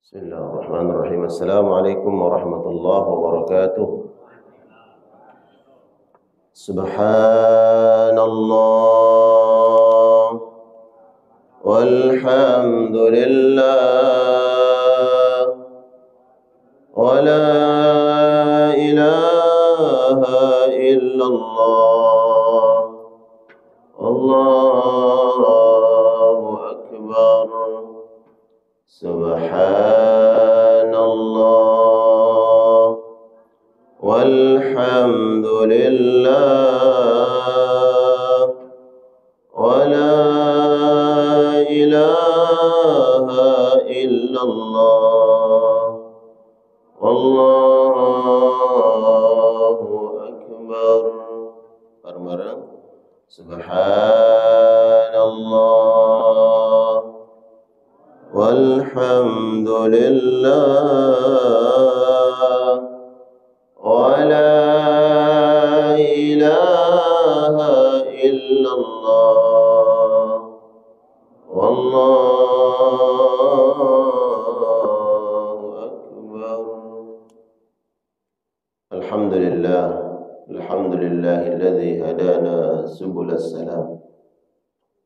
Bismillahirrahmanirrahim. Assalamualaikum warahmatullahi wabarakatuh. Subhanallah walhamdulillah wa la ilaha illallah Allahu akbar. Subhanallah walhamdulillah wa la ilaha illallah Allahu akbar. Bareng-bareng. Subhanallah walhamdulillah wa la ilaha illallah wallahu akbar. Alhamdulillahilladzi hadana subulas salam.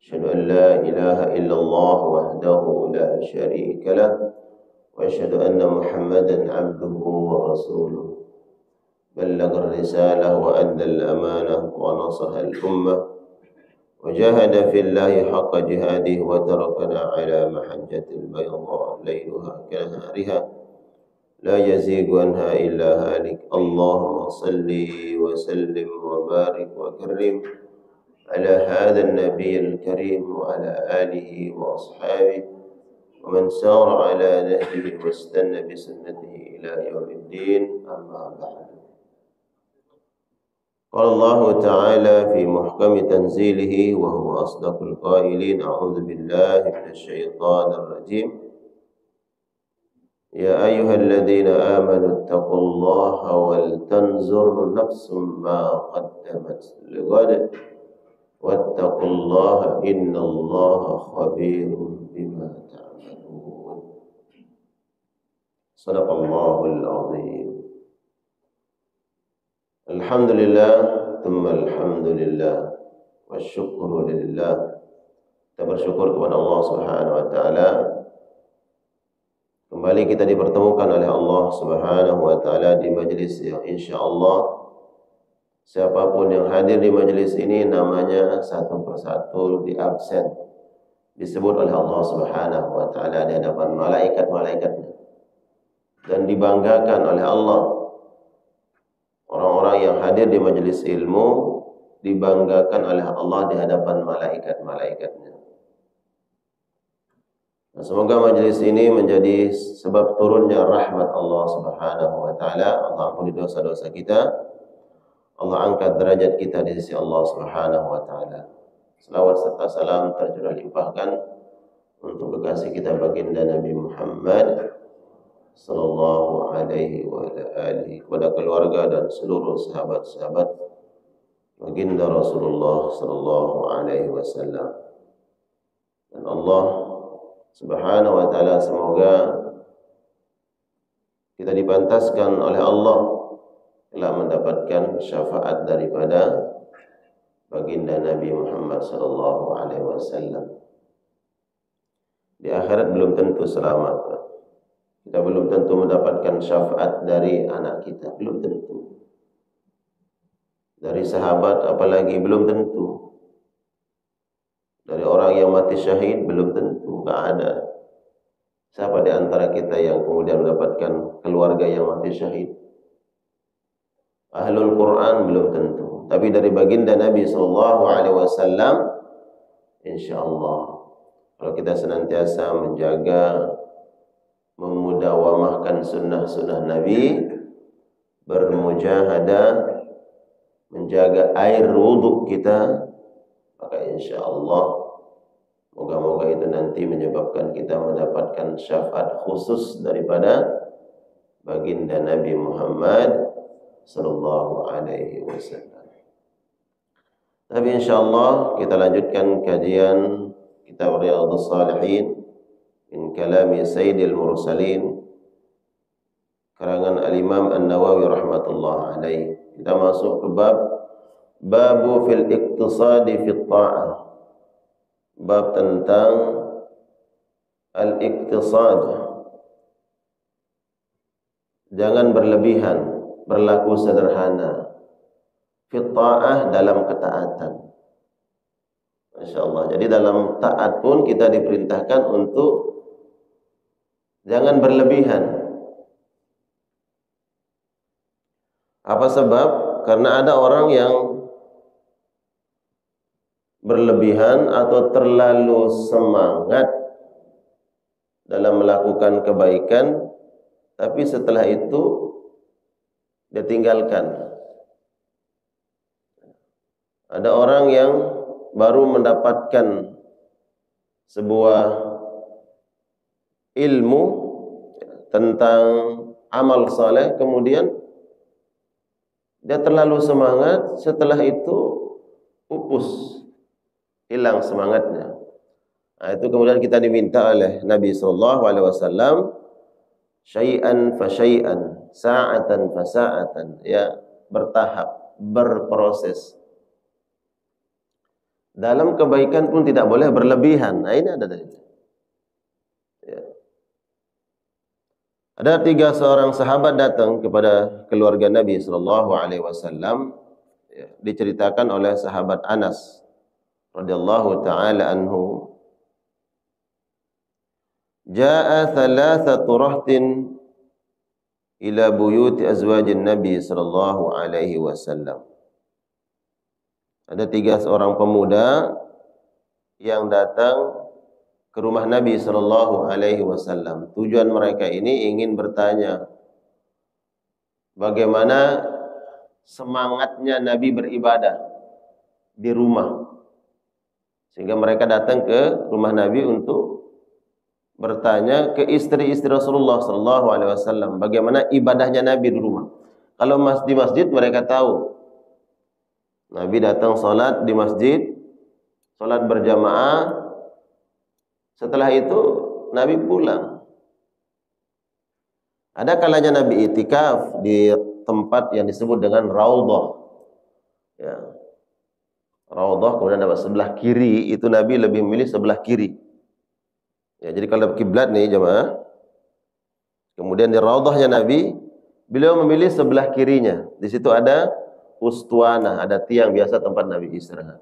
Asyhadu an la ilaha illallah wahdahu la syarika lah wa asyhadu anna Muhammadan abduhu wa rasuluh. Ballagha ar-risalah wa adda al-amanah wa nasaha al-ummah wa jahada fillahi haqqa jihadihi wa tarakana ala mahajjatil bayda layluha kanahariha la yazigu anha illa halik. Allahumma salli wa sallim wa barik wa karim على هذا النبي الكريم وعلى آله وأصحابه ومن سار على نهجه واستنى بسنته إلى يوم الدين. أما بعد. قال الله تعالى في محكم تنزيله وهو أصدق القائلين: أعوذ بالله من الشيطان الرجيم. يا أيها الذين آمنوا اتقوا الله ولتنظر نفس ما قدمت لغد واتقوا الله إن الله خبير بما تعملون. صدق الله العظيم. Alhamdulillah thumma alhamdulillah wasyukru lillah. Kita bersyukur kepada Allah Subhanahu wa taala. Kembali kita dipertemukan oleh Allah Subhanahu wa taala di majlis yang insyaallah siapapun yang hadir di majelis ini namanya satu persatu diabsen, disebut oleh Allah Subhanahu wa taala di hadapan malaikat-malaikatnya dan dibanggakan oleh Allah. Orang-orang yang hadir di majelis ilmu dibanggakan oleh Allah di hadapan malaikat-malaikatnya. Nah, semoga majelis ini menjadi sebab turunnya rahmat Allah Subhanahu wa taala. Allah ampuni dosa-dosa kita. Allah angkat derajat kita di sisi Allah Subhanahu wa taala. Selawat serta salam tercurah limpahkan untuk kekasih kita baginda Nabi Muhammad sallallahu alaihi wa alihi, kepada keluarga dan seluruh sahabat-sahabat baginda Rasulullah sallallahu alaihi wasallam. Dan Allah Subhanahu wa taala semoga kita dipantaskan oleh Allah telah mendapatkan syafaat daripada baginda Nabi Muhammad sallallahu alaihi wasallam. Di akhirat belum tentu selamat. Kita belum tentu mendapatkan syafaat dari anak kita, belum tentu. Dari sahabat apalagi belum tentu. Dari orang yang mati syahid belum tentu, enggak ada. Siapa di antara kita yang kemudian mendapatkan keluarga yang mati syahid? Ahlul Quran belum tentu, tapi dari baginda Nabi sallallahu alaihi wasallam insyaallah kalau kita senantiasa menjaga, memudawamahkan sunnah-sunnah Nabi, bermujahadah, menjaga air wudhu kita, maka insyaallah moga-moga itu nanti menyebabkan kita mendapatkan syafaat khusus daripada baginda Nabi Muhammad sallallahu alaihi wasallam. Tapi insyaallah kita lanjutkan kajian kitab Riyadhus Shalihin min kalami Sayyidil Mursalin karangan Al-Imam An-Nawawi rahmatullah alaih. Kita masuk ke babu fil iqtisadi fit ta'ah. Bab tentang al-iqtisad. Jangan berlebihan, berlaku sederhana. Fit ta'ah dalam ketaatan. Masya-Allah. Jadi dalam taat pun kita diperintahkan untuk jangan berlebihan. Apa sebab? Karena ada orang yang berlebihan atau terlalu semangat dalam melakukan kebaikan, tapi setelah itu dia tinggalkan. Ada orang yang baru mendapatkan sebuah ilmu tentang amal saleh, kemudian dia terlalu semangat, setelah itu pupus, hilang semangatnya. Nah, itu kemudian kita diminta oleh Nabi SAW, syai'an fa syai'an, sa'atan fa sa'atan, ya, bertahap, berproses. Dalam kebaikan pun tidak boleh berlebihan. Nah, ini ada dalil. Ya. Ada 3 seorang sahabat datang kepada keluarga Nabi SAW. Ya, diceritakan oleh sahabat Anas radhiyallahu taala anhu. Jaa thalathatu rahtin ila buyuti azwajin Nabi sallallahu alaihi wasallam. Ada 3 seorang pemuda yang datang ke rumah Nabi sallallahu alaihi wasallam. Tujuan mereka ini ingin bertanya bagaimana semangatnya Nabi beribadah di rumah. Sehingga mereka datang ke rumah Nabi untuk bertanya ke istri-istri Rasulullah sallallahu alaihi wasallam bagaimana ibadahnya Nabi di rumah. Kalau di masjid mereka tahu. Nabi datang salat di masjid, salat berjamaah. Setelah itu Nabi pulang. Ada kalanya Nabi itikaf di tempat yang disebut dengan Raudhah. Ya. Raudhah, kemudian ada sebelah kiri, itu Nabi lebih memilih sebelah kiri. Ya, jadi kalau kiblat nih jemaah, kemudian di Raudhahnya Nabi, beliau memilih sebelah kirinya. Di situ ada ustuanah, ada tiang biasa tempat Nabi istirahat.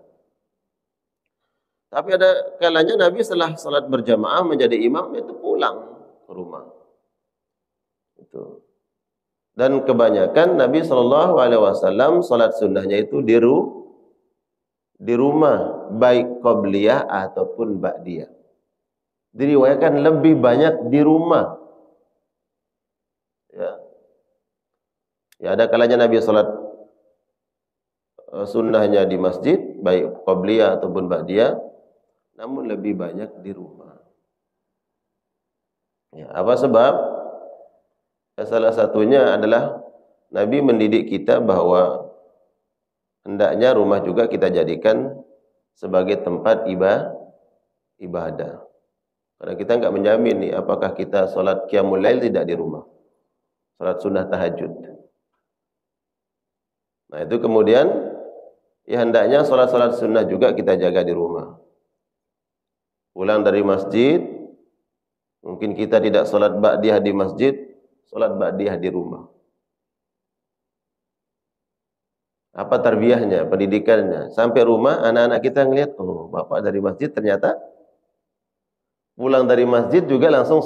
Tapi ada kalanya Nabi setelah salat berjamaah menjadi imam itu pulang ke rumah. Itu. Dan kebanyakan Nabi SAW salat sunnahnya itu di rumah, baik qabliyah ataupun ba'diyah. Diriwayatkan lebih banyak di rumah. Ya. Ya, ada kalanya Nabi salat sunnahnya di masjid, baik qabliyah ataupun ba'diyah. Namun lebih banyak di rumah. Ya, apa sebab? Ya, salah satunya adalah Nabi mendidik kita bahwa hendaknya rumah juga kita jadikan sebagai tempat ibadah. Karena kita enggak menjamin nih apakah kita salat qiyamul lail tidak di rumah. Salat sunnah tahajud. Nah, itu kemudian ya hendaknya salat-salat sunnah juga kita jaga di rumah. Pulang dari masjid, mungkin kita tidak salat ba'diyah di masjid, salat ba'diyah di rumah. Apa tarbiyahnya, pendidikannya? Sampai rumah, anak-anak kita ngelihat, oh, bapak dari masjid ternyata pulang dari masjid juga langsung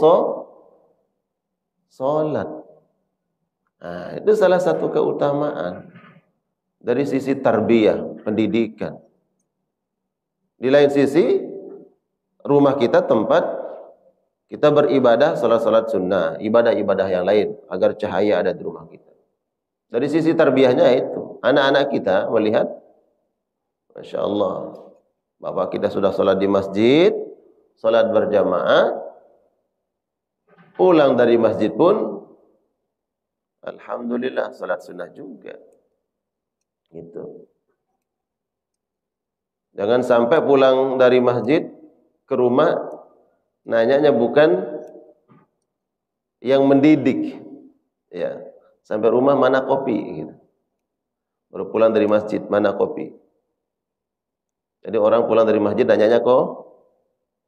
salat. Nah, itu salah satu keutamaan dari sisi tarbiyah, pendidikan. Di lain sisi, rumah kita tempat kita beribadah, salat-salat sunnah, ibadah-ibadah yang lain, agar cahaya ada di rumah kita. Dari sisi tarbiyahnya itu, anak-anak kita melihat, Masya Allah, bapak kita sudah salat di masjid, salat berjamaah, pulang dari masjid pun, alhamdulillah, salat sunnah juga. Gitu. Jangan sampai pulang dari masjid ke rumah Nanyanya bukan yang mendidik. Ya. Sampai rumah mana kopi gitu. Baru pulang dari masjid, mana kopi. Jadi orang pulang dari masjid nanyanya kok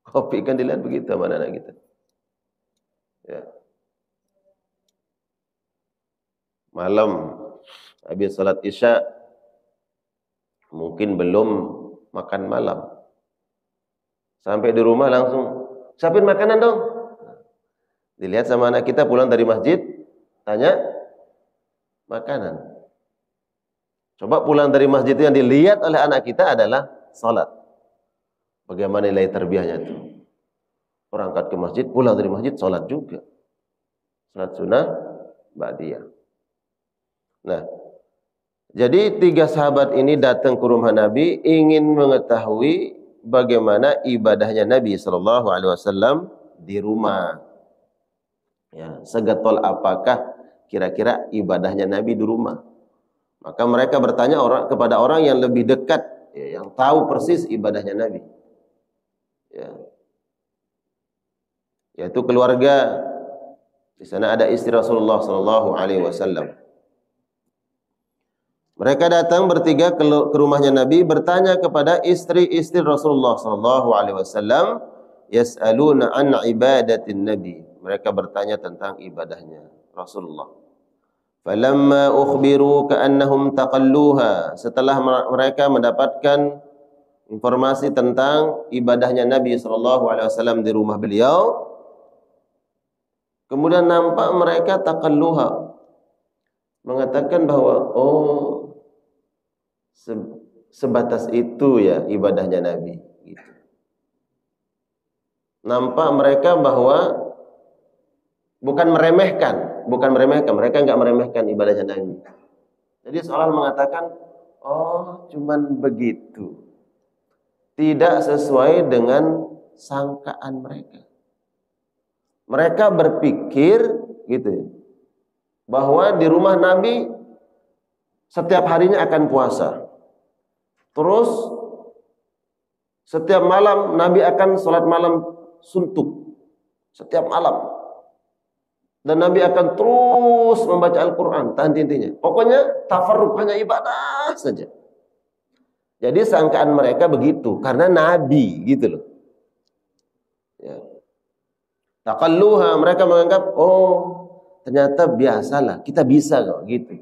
kopi, kan dilihat begitu mana anak kita. Ya. Malam habis salat Isya mungkin belum makan malam. Sampai di rumah langsung siapin makanan dong. Dilihat sama anak kita pulang dari masjid, tanya makanan. Coba pulang dari masjid itu yang dilihat oleh anak kita adalah salat. Bagaimana nilai tarbiyahnya itu? Berangkat ke masjid, pulang dari masjid, salat juga. Salat sunnah ba'diyah. Nah, jadi 3 sahabat ini datang ke rumah Nabi ingin mengetahui bagaimana ibadahnya Nabi SAW di rumah. Ya, segetol apakah kira-kira ibadahnya Nabi di rumah? Maka mereka bertanya kepada orang yang lebih dekat, ya, yang tahu persis ibadahnya Nabi. Ya. Yaitu keluarga. Di sana ada istri Rasulullah SAW. Mereka datang bertiga ke rumahnya Nabi, bertanya kepada istri-istri Rasulullah SAW, yas'aluna an ibadatin Nabi. Mereka bertanya tentang ibadahnya Rasulullah. Falamma ukhbiru ka'annahum taqalluha. Setelah mereka mendapatkan informasi tentang ibadahnya Nabi SAW di rumah beliau, kemudian nampak mereka taqalluha, mengatakan bahwa sebatas itu ya ibadahnya Nabi gitu. Nampak mereka bahwa bukan meremehkan, mereka enggak meremehkan ibadahnya Nabi. Jadi seolah mengatakan, cuman begitu. Tidak sesuai dengan sangkaan mereka. Mereka berpikir gitu, bahwa di rumah Nabi setiap harinya akan puasa. Terus setiap malam Nabi akan sholat malam suntuk. Setiap malam. Dan Nabi akan terus membaca Al-Quran, intinya. Pokoknya tafarruq, hanya ibadah saja. Jadi sangkaan mereka begitu, karena Nabi gitu loh. Ya. Taqalluha, mereka menganggap, ternyata biasalah, kita bisa kok gitu.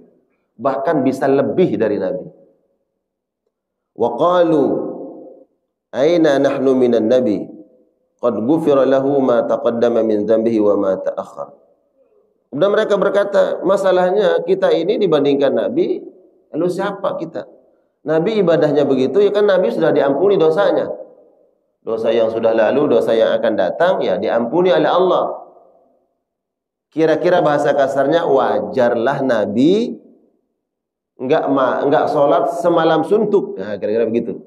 Bahkan bisa lebih dari Nabi. Wa qalu aina nahnu minan nabi qad ghufira lahu ma taqaddama min dhanbihi wa ma ta'akhkhar. Kemudian mereka berkata, masalahnya kita ini dibandingkan Nabi, lalu siapa kita? Nabi ibadahnya begitu, ya kan Nabi sudah diampuni dosanya. Dosa yang sudah lalu, dosa yang akan datang, ya diampuni oleh Allah. Kira-kira bahasa kasarnya, wajarlah Nabi enggak sholat semalam suntuk. Nah, kira-kira begitu.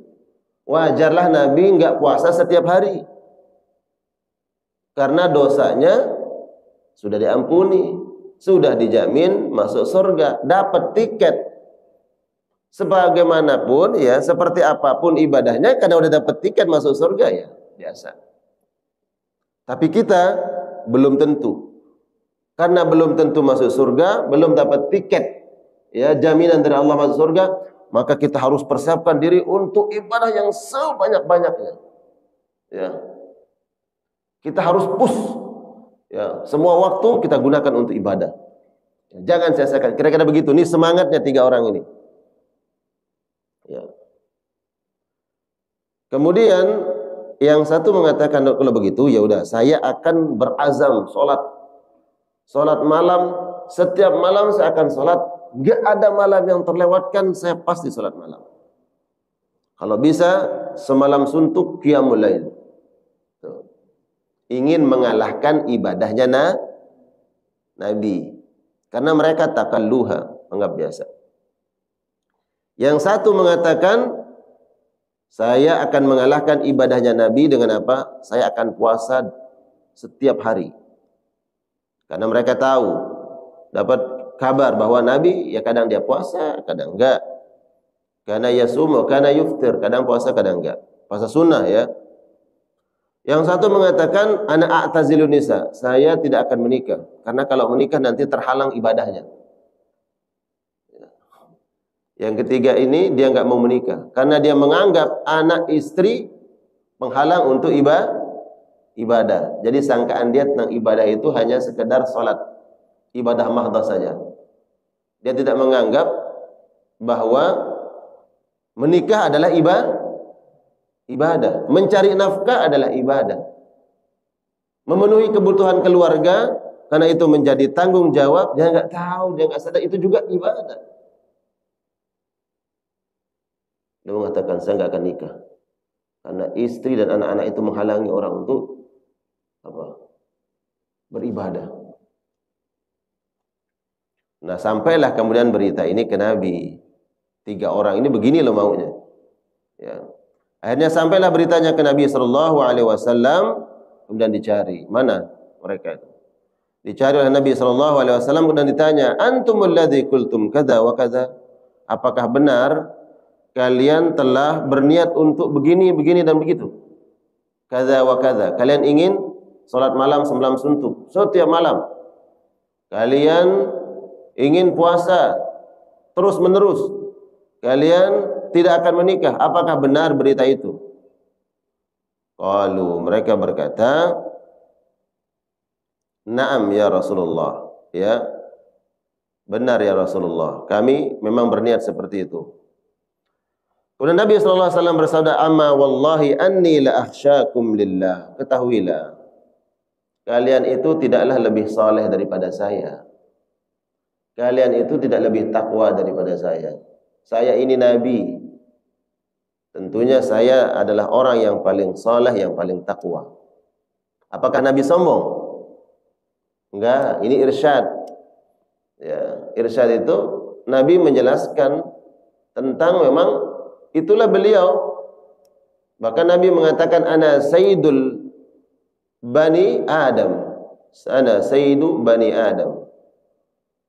Wajarlah Nabi enggak puasa setiap hari. Karena dosanya sudah diampuni, sudah dijamin masuk surga, dapat tiket. Sebagaimanapun ya, seperti apapun ibadahnya, karena udah dapat tiket masuk surga ya, biasa. Tapi kita belum tentu. Karena belum tentu masuk surga, belum dapat tiket ya, jaminan dari Allah masuk surga, maka kita harus persiapkan diri untuk ibadah yang sebanyak-banyaknya. Ya. Kita harus push. Ya, semua waktu kita gunakan untuk ibadah. Jangan sia-siakan. Kira-kira begitu. Ini semangatnya 3 orang ini. Ya. Kemudian yang satu mengatakan, kalau begitu ya udah, saya akan berazam sholat malam. Setiap malam saya akan sholat. Gak ada malam yang terlewatkan, saya pasti sholat malam. Kalau bisa semalam suntuk qiyamul lail. Ingin mengalahkan ibadahnya Nabi. Karena mereka taqalluha, anggap biasa. Yang satu mengatakan, saya akan mengalahkan ibadahnya Nabi dengan apa? Saya akan puasa setiap hari. Karena mereka tahu, dapat kabar bahwa Nabi ya kadang dia puasa, kadang enggak. Karena yasumu, karena yuftir, kadang puasa, kadang enggak. Puasa sunnah ya. Yang satu mengatakan ana a'tazilun nisa, saya tidak akan menikah karena kalau menikah nanti terhalang ibadahnya. Yang ketiga ini dia enggak mau menikah karena dia menganggap anak istri penghalang untuk ibadah. Jadi sangkaan dia tentang ibadah itu hanya sekedar salat, ibadah mahdhah saja. Dia tidak menganggap bahwa menikah adalah ibadah, mencari nafkah adalah ibadah, memenuhi kebutuhan keluarga karena itu menjadi tanggung jawab. Dia enggak tahu, dia enggak sadar itu juga ibadah. Dia mengatakan saya enggak akan nikah karena istri dan anak-anak itu menghalangi orang untuk beribadah. Nah, sampailah kemudian berita ini ke Nabi. 3 orang ini begini loh maunya. Ya. Akhirnya sampailah beritanya ke Nabi sallallahu alaihi wasallam, kemudian dicari, mana mereka itu? Dicari oleh Nabi sallallahu alaihi wasallam kemudian ditanya, "Antumul ladzi qultum kadza wa kadza?" Apakah benar kalian telah berniat untuk begini, begini dan begitu? Kadza wa kadza. Kalian ingin salat malam 9 suntuk setiap malam. Kalian ingin puasa terus menerus. Kalian tidak akan menikah. Apakah benar berita itu? Qalu, mereka berkata, "Na'am ya Rasulullah." Ya, benar ya Rasulullah. Kami memang berniat seperti itu. Kemudian Nabi sallallahu alaihi wasallam bersabda, "Amma wallahi anni la akhsyakum lillah." Ketahuilah, kalian itu tidaklah lebih saleh daripada saya. Kalian itu tidak lebih takwa daripada saya. Saya ini Nabi. Tentunya saya adalah orang yang paling saleh, yang paling takwa. Apakah Nabi sombong? Enggak, ini irsyad. Ya, irsyad itu Nabi menjelaskan tentang memang itulah beliau. Bahkan Nabi mengatakan ana sayyidul bani Adam. Ana sayyidu bani Adam.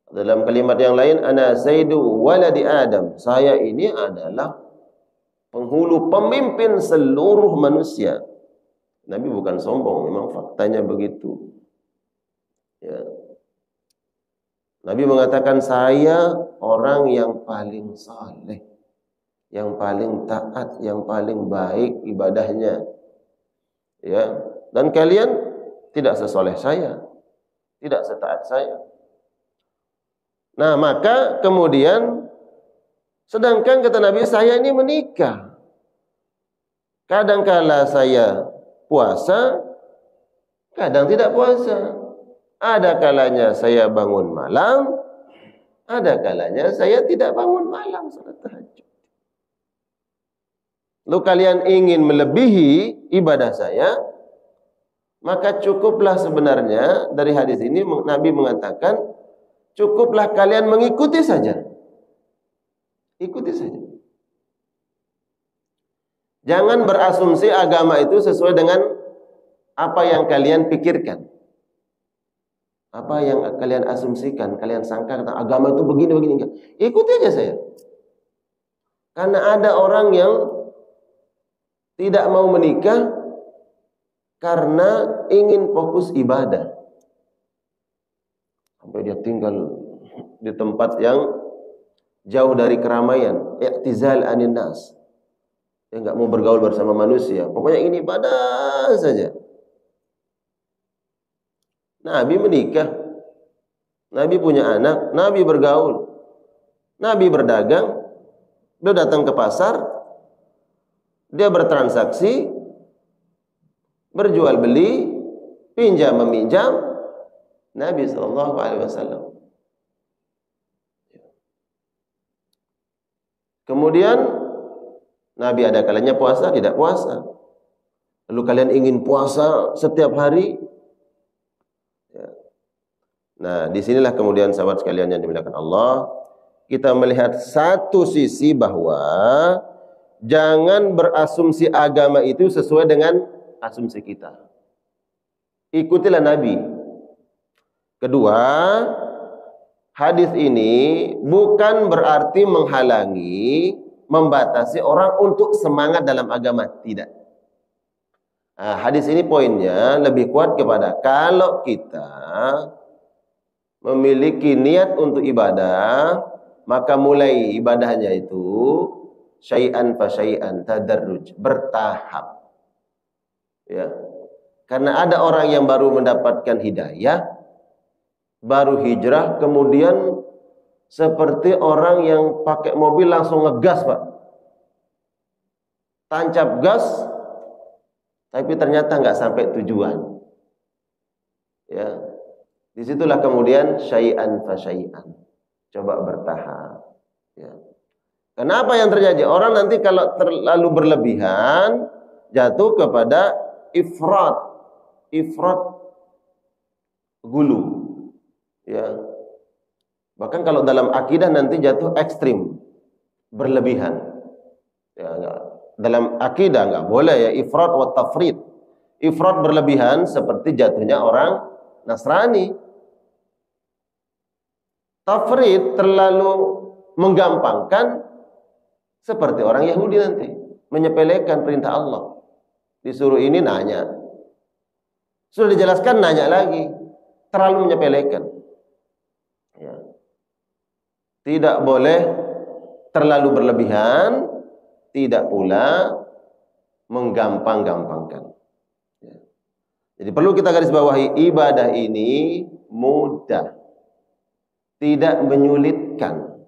Dalam kalimat yang lain, ana sayyidu waladi Adam. Saya ini adalah penghulu, pemimpin seluruh manusia. Nabi bukan sombong, memang faktanya begitu. Ya. Nabi mengatakan saya orang yang paling saleh, yang paling taat, yang paling baik ibadahnya. Ya, dan kalian tidak sesoleh saya, tidak setaat saya. Nah, maka kemudian sedangkan kata Nabi, saya ini menikah. Kadangkala saya puasa, kadang tidak puasa. Ada kalanya saya bangun malam, ada kalanya saya tidak bangun malam salat tahajud. Lalu kalian ingin melebihi ibadah saya, maka cukuplah sebenarnya dari hadis ini Nabi mengatakan, cukuplah kalian mengikuti saja. Ikuti saja. Jangan berasumsi agama itu sesuai dengan apa yang kalian pikirkan. Apa yang kalian asumsikan, kalian sangka tentang agama itu begini-begini. Ikuti aja saya. Karena ada orang yang tidak mau menikah karena ingin fokus ibadah. Sampai dia tinggal di tempat yang jauh dari keramaian, i'tizal anin nas. Dia enggak mau bergaul bersama manusia. Pokoknya ini ibadah saja. Nabi menikah, Nabi punya anak, Nabi bergaul, Nabi berdagang, dia datang ke pasar, dia bertransaksi, berjual beli, pinjam meminjam, Nabi SAW. Kemudian Nabi ada kalanya puasa, tidak puasa. Lalu kalian ingin puasa setiap hari? Nah, disinilah kemudian sahabat sekalian yang dimuliakan Allah, kita melihat satu sisi bahwa jangan berasumsi agama itu sesuai dengan asumsi kita. Ikutilah Nabi. Kedua, hadis ini bukan berarti menghalangi, membatasi orang untuk semangat dalam agama, tidak. Nah, hadis ini poinnya lebih kuat kepada kalau kita memiliki niat untuk ibadah, maka mulai ibadahnya itu syai'an fa syai'an, tadarruj, bertahap. Ya. Karena ada orang yang baru mendapatkan hidayah, baru hijrah, kemudian seperti orang yang pakai mobil langsung ngegas, Pak. Tancap gas, tapi ternyata nggak sampai tujuan. Ya, disitulah kemudian syai'an fa syai'an. Coba bertahap. Ya. Kenapa yang terjadi? Orang nanti kalau terlalu berlebihan jatuh kepada ifrat gulu. Ya. Bahkan kalau dalam akidah nanti jatuh ekstrim, berlebihan. Ya, enggak. Dalam akidah nggak boleh ya ifrat wa tafrid. Ifrat berlebihan seperti jatuhnya orang Nasrani. Tafrid terlalu menggampangkan seperti orang Yahudi nanti, menyepelekan perintah Allah. Disuruh ini nanya. Sudah dijelaskan nanya lagi. Terlalu menyepelekan. Ya. Tidak boleh terlalu berlebihan, tidak pula menggampang-gampangkan. Ya. Jadi perlu kita garis bawahi, ibadah ini mudah, tidak menyulitkan,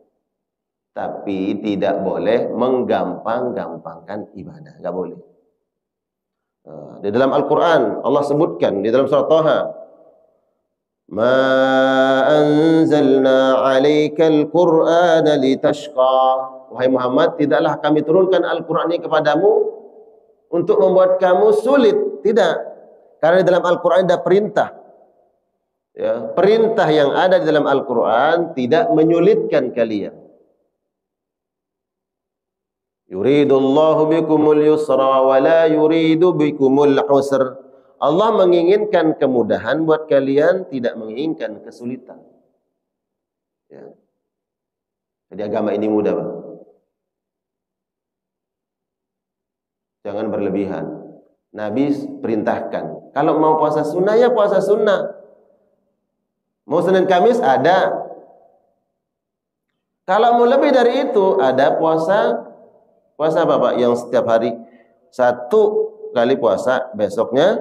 tapi tidak boleh menggampang-gampangkan ibadah, nggak boleh. Di dalam Al-Quran Allah sebutkan di dalam surat Thaha, ma anzalna 'alaikal Qur'ana litashqa. Wahai Muhammad, tidaklah kami turunkan Al-Quran ini kepadamu untuk membuat kamu sulit. Tidak. Karena di dalam Al-Quran ada perintah. Ya, perintah yang ada di dalam Al-Quran tidak menyulitkan kalian. Yuridullahu bikumul yusra wa la yuridu bikumul usr. Allah menginginkan kemudahan buat kalian, tidak menginginkan kesulitan. Ya. Jadi agama ini mudah, Pak. Jangan berlebihan. Nabi perintahkan, kalau mau puasa sunnah ya puasa sunnah. Mau Senin Kamis ada. Kalau mau lebih dari itu ada puasa apa, Pak? Yang setiap hari satu kali puasa, besoknya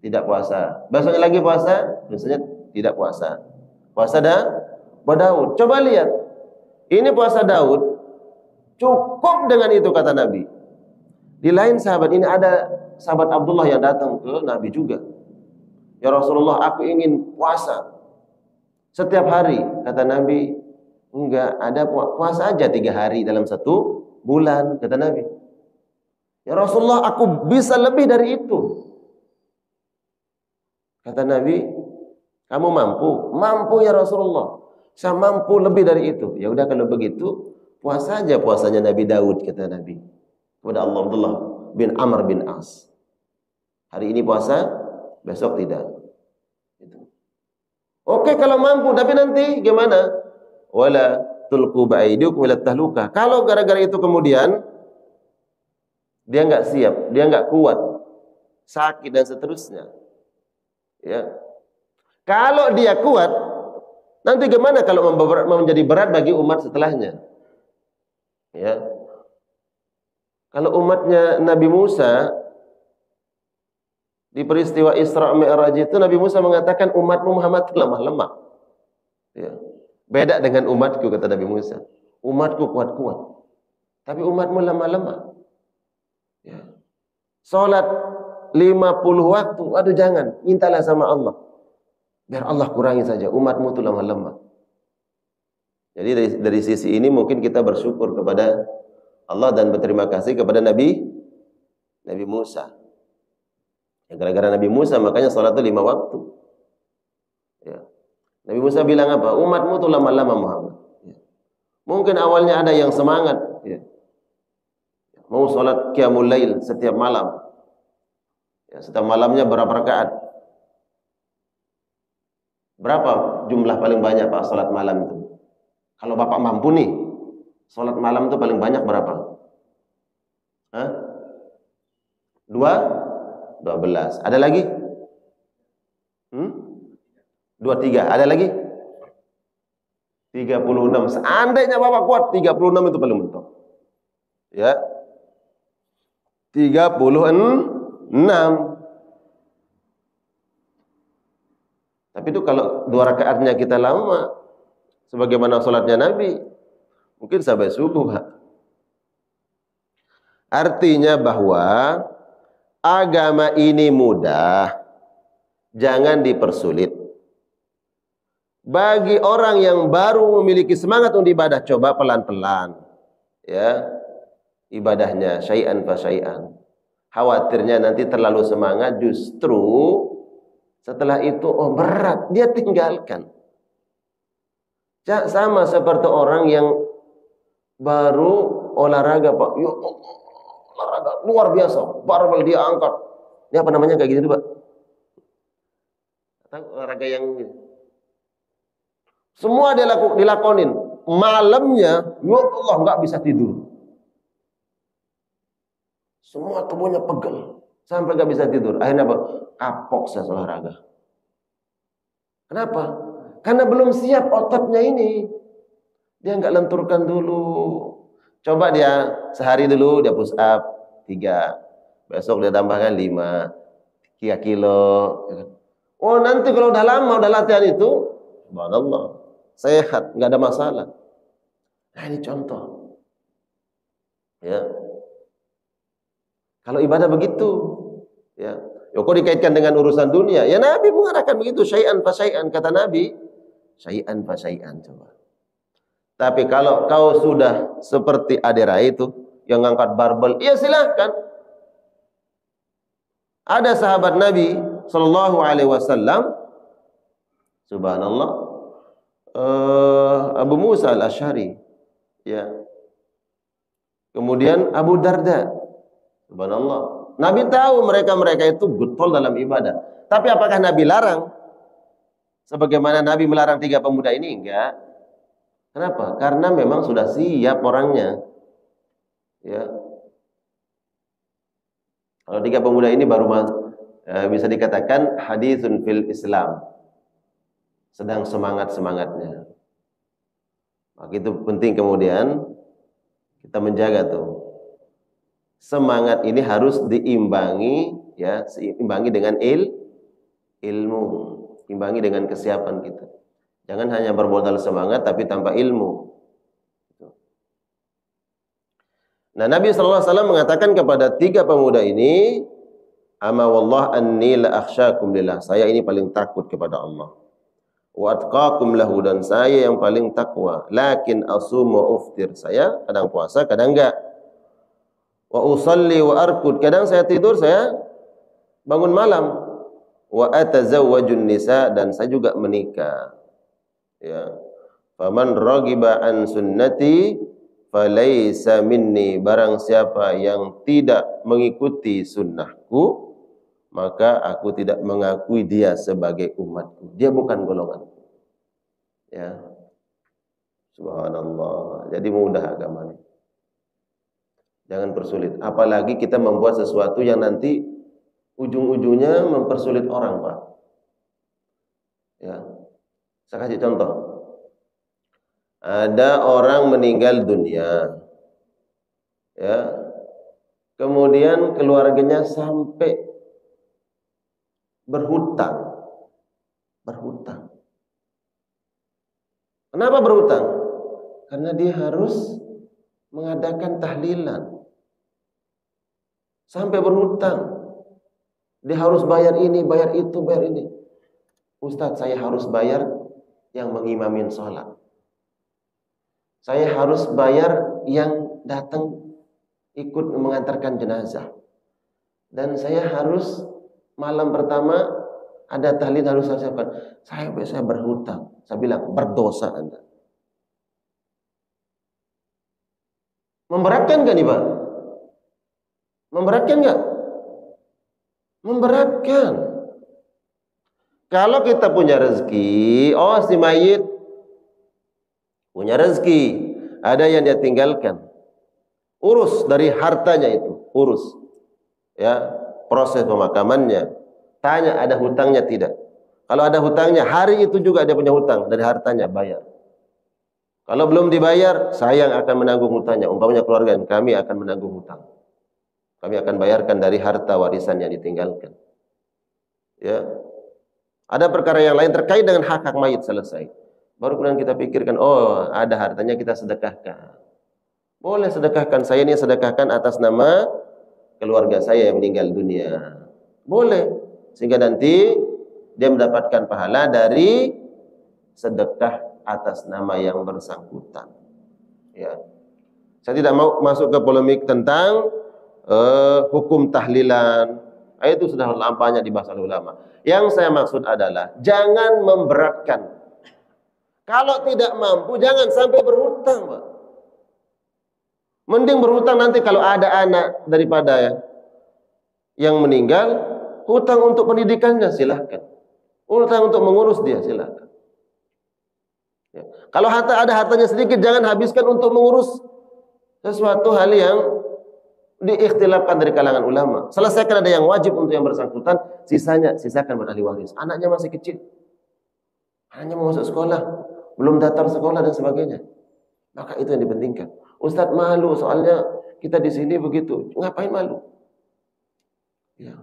tidak puasa. Besoknya lagi puasa, besoknya tidak puasa. Puasa Daud. Coba lihat. Ini puasa Daud cukup dengan itu kata Nabi. Di lain sahabat ini ada sahabat Abdullah yang datang ke Nabi juga. Ya Rasulullah, aku ingin puasa setiap hari. Kata Nabi, enggak, ada puasa aja 3 hari dalam 1 bulan, kata Nabi. Ya Rasulullah, aku bisa lebih dari itu. Kata Nabi, kamu mampu? Mampu ya Rasulullah. Saya mampu lebih dari itu. Ya udah kalau begitu, puasa aja puasanya Nabi Daud, kata Nabi. Kepada Abdullah bin Amr bin As. Hari ini puasa, besok tidak. Gitu. Oke kalau mampu, tapi nanti gimana? Wala tulqu ba'aidikum ila tahluka. Kalau gara-gara itu kemudian dia nggak siap, dia nggak kuat, sakit dan seterusnya. Ya. Kalau dia kuat, nanti gimana kalau menjadi berat bagi umat setelahnya? Ya. Kalau umatnya Nabi Musa di peristiwa Isra Mi'raj itu, Nabi Musa mengatakan umatmu Muhammad lemah-lemah. Ya. Beda dengan umatku, kata Nabi Musa. Umatku kuat-kuat, tapi umatmu lemah-lemah. Ya. Salat 50 waktu, aduh jangan, mintalah sama Allah. Biar Allah kurangi saja, umatmu itu lemah-lemah. Jadi dari sisi ini mungkin kita bersyukur kepada Allah dan berterima kasih kepada Nabi Musa. Ya, gara-gara Nabi Musa makanya salat itu 5 waktu. Ya. Nabi Musa bilang apa? Umatmu itu lama-lama Muhammad. Ya. Mungkin awalnya ada yang semangat. Ya. Mau salat qiyamul lail setiap malam. Ya, setiap malamnya berapa rakaat? Berapa jumlah paling banyak Pak salat malam itu? Kalau Bapak mampu nih, salat malam itu paling banyak berapa? Hah? 2 12. Ada lagi? 23. Ada lagi? 36. Seandainya Bapak kuat, 36 itu paling mentok. Ya. 36. Tapi itu kalau 2 rakaatnya kita lama, sebagaimana sholatnya Nabi, mungkin sampai subuh. Artinya bahwa agama ini mudah, jangan dipersulit. Bagi orang yang baru memiliki semangat untuk ibadah, coba pelan-pelan, ya, ibadahnya syai'an fa syai'an. Khawatirnya nanti terlalu semangat, justru setelah itu berat, dia tinggalkan. Sama seperti orang yang baru olahraga, Pak. Ya Allah, olahraga luar biasa, barbel dia angkat. Ini apa namanya kayak gitu, Pak? Olahraga yang semua dia dilakonin. Malamnya, ya Allah, nggak bisa tidur. Semua tubuhnya pegel sampai nggak bisa tidur. Akhirnya apa? Kapok saya olahraga. Kenapa? Karena belum siap ototnya ini. Dia nggak lenturkan dulu. Coba dia sehari dulu dia push up 3. Besok dia tambahkan 5. 3 kilo. Oh, nanti kalau udah lama, udah latihan itu, subhanallah, sehat, nggak ada masalah. Nah, ini contoh. Ya. Kalau ibadah begitu, ya. Kok dikaitkan dengan urusan dunia? Ya Nabi mengarahkan begitu, syai'an fa syai'an, kata Nabi, syai'an fa syai'an, coba. Tapi kalau kau sudah seperti Adera itu yang ngangkat barbel, ya silahkan. Ada sahabat Nabi sallallahu alaihi wasallam, subhanallah, Abu Musa al-Asy'ari, ya. Kemudian Abu Darda, subhanallah. Nabi tahu mereka itu getol dalam ibadah. Tapi apakah Nabi larang? Sebagaimana Nabi melarang 3 pemuda ini? Enggak. Kenapa? Karena memang sudah siap orangnya. Ya. Kalau 3 pemuda ini baru bisa dikatakan haditsun fil Islam. Sedang semangat-semangatnya. Maka itu penting kemudian kita menjaga tuh. Semangat ini harus diimbangi, ya, seimbangi dengan ilmu, imbangi dengan kesiapan kita. Jangan hanya bermodal semangat tapi tanpa ilmu. Nah, Nabi sallallahu alaihi wasallam mengatakan kepada 3 pemuda ini, "Ama wallah anni la akhsyakum lillah." Saya ini paling takut kepada Allah. Wa atqakum lahu, dan saya yang paling takwa. Lakin asumu wa uftir. Saya kadang puasa, kadang enggak. Wa usalli wa arkud, kadang saya tidur, saya bangun malam. Wa atazawwajun nisa, dan saya juga menikah. Ya. Faman raghiba an sunnati falaysa minni, barang siapa yang tidak mengikuti sunnahku, maka aku tidak mengakui dia sebagai umatku. Dia bukan golonganku. Ya. Subhanallah. Jadi mudah agama ini. Jangan persulit. Apalagi kita membuat sesuatu yang nanti ujung-ujungnya mempersulit orang, Pak. Ya. Saya kasih contoh. Ada orang meninggal dunia. Ya. Kemudian keluarganya sampai berhutang. Berhutang. Kenapa berhutang? Karena dia harus mengadakan tahlilan. Sampai berhutang. Dia harus bayar ini, bayar itu, bayar ini. Ustadz, saya harus bayar yang mengimamin sholat. Saya harus bayar yang datang ikut mengantarkan jenazah. Dan saya harus malam pertama ada tahlil harus saya siapkan. Saya berhutang. Saya bilang, berdosa Anda. Memberatkan gak nih, Pak? Memberatkan gak? Memberatkan. Kalau kita punya rezeki, si mayit punya rezeki, ada yang dia tinggalkan. Urus dari hartanya itu, urus. Ya. proses pemakamannya. Tanya ada hutangnya tidak. Kalau ada hutangnya, hari itu juga dia punya hutang dari hartanya, bayar. Kalau belum dibayar, saya yang akan menanggung hutangnya. Umpamanya keluarga kami akan menanggung hutang. Kami akan bayarkan dari harta warisan yang ditinggalkan. Ya. Ada perkara yang lain terkait dengan hak-hak mayit selesai. Baru kemudian kita pikirkan, oh ada hartanya kita sedekahkan. Boleh sedekahkan, saya ini sedekahkan atas nama keluarga saya yang meninggal dunia. Boleh. Sehingga nanti dia mendapatkan pahala dari sedekah atas nama yang bersangkutan. Ya. Saya tidak mau masuk ke polemik tentang hukum tahlilan. Itu sudah lampanya dibahas oleh ulama. Yang saya maksud adalah jangan memberatkan. Kalau tidak mampu jangan sampai berhutang, Pak. Mending berhutang nanti kalau ada anak daripada yang meninggal, hutang untuk pendidikannya silahkan. Hutang untuk mengurus dia silahkan. Ya. Kalau ada hartanya sedikit, jangan habiskan untuk mengurus sesuatu hal yang diikhtilafkan dari kalangan ulama. Selesaikan ada yang wajib untuk yang bersangkutan, sisanya sisakan buat ahli waris. Anaknya masih kecil, anaknya mau masuk sekolah, belum daftar sekolah dan sebagainya. Maka itu yang dipentingkan. Ustadz malu soalnya kita di sini begitu. Ngapain malu? Ya.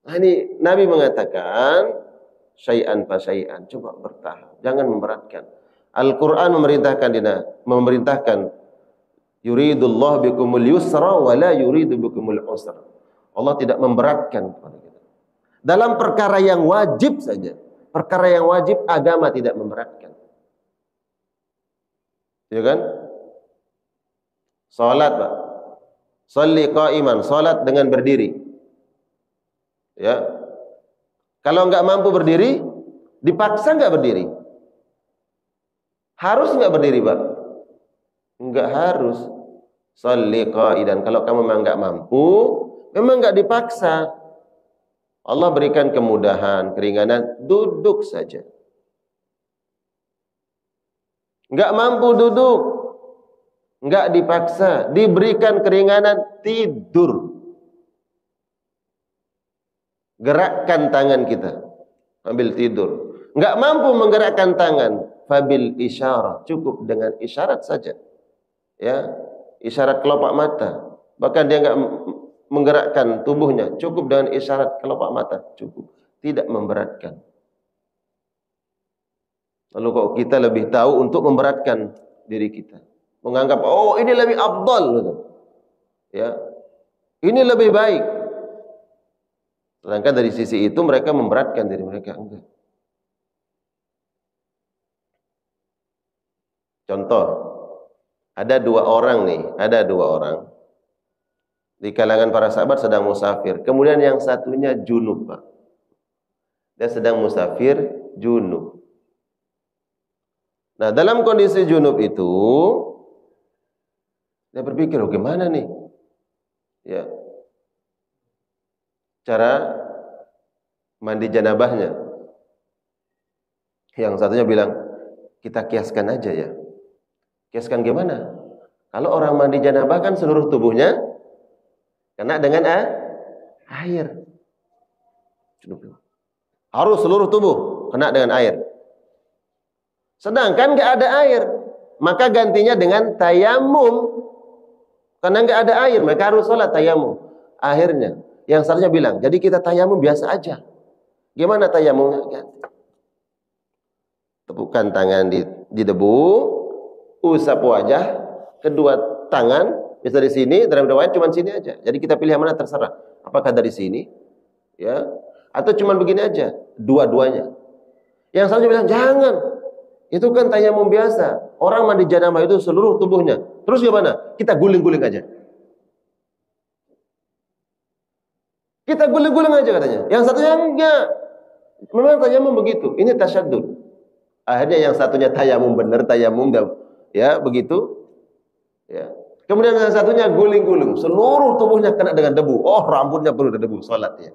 Nah ini Nabi mengatakan syai'an fa syai'an, coba bertahap, jangan memberatkan. Al-Quran memerintahkan yuridullah bikumul yusra wa la yuridu bikumul usra. Allah tidak memberatkan kepada kita. Dalam perkara yang wajib saja, perkara yang wajib agama tidak memberatkan. Ya kan? Salat, Pak. Shalli qa'iman, salat dengan berdiri. Ya. Kalau enggak mampu berdiri, dipaksa enggak berdiri? Harus enggak berdiri, Pak? Enggak harus. Shalli qa'idan. Kalau kamu memang enggak mampu, memang enggak dipaksa. Allah berikan kemudahan, keringanan, duduk saja. Enggak mampu duduk, enggak dipaksa, diberikan keringanan, tidur. Gerakkan tangan kita, ambil tidur. Enggak mampu menggerakkan tangan, fabil isyarah, cukup dengan isyarat saja. Ya, isyarat kelopak mata. Bahkan dia enggak menggerakkan tubuhnya, cukup dengan isyarat kelopak mata, cukup. Tidak memberatkan. Lalu kok kita lebih tahu untuk memberatkan diri kita, menganggap oh ini lebih afdal gitu. Ya. Ini lebih baik. Sedangkan dari sisi itu mereka memberatkan diri mereka, enggak. Contoh, ada dua orang di kalangan para sahabat sedang musafir. Kemudian yang satunya junub, Pak. Dia sedang musafir junub. Nah, dalam kondisi junub itu, dia berpikir, oh gimana nih? Ya. Cara mandi janabahnya. Yang satunya bilang, kita kiaskan aja ya. Kiaskan gimana? Kalau orang mandi janabah kan seluruh tubuhnya kena dengan air. Harus seluruh tubuh kena dengan air. Sedangkan nggak ada air, maka gantinya dengan tayamum. Karena nggak ada air, mereka harus sholat tayamum. Akhirnya, yang satunya bilang, jadi kita tayamum biasa aja. Gimana tayamumnya? Tepukkan tangan di debu, usap wajah, kedua tangan, bisa di sini, dalam riwayat cuma sini aja. Jadi kita pilih yang mana terserah. Apakah dari sini, ya, atau cuma begini aja, dua-duanya. Yang satunya bilang, jangan. Itu kan tayamum biasa. Orang mandi janabah itu seluruh tubuhnya. Terus gimana? Kita guling-guling aja. Kita guling-guling aja katanya. Yang satunya enggak. Memang tayamum begitu. Ini tasyaddud. Akhirnya yang satunya tayamum benar, tayamum ya begitu. Ya. Kemudian yang satunya guling-guling. Seluruh tubuhnya kena dengan debu. Oh, rambutnya penuh dengan debu. Salat ya.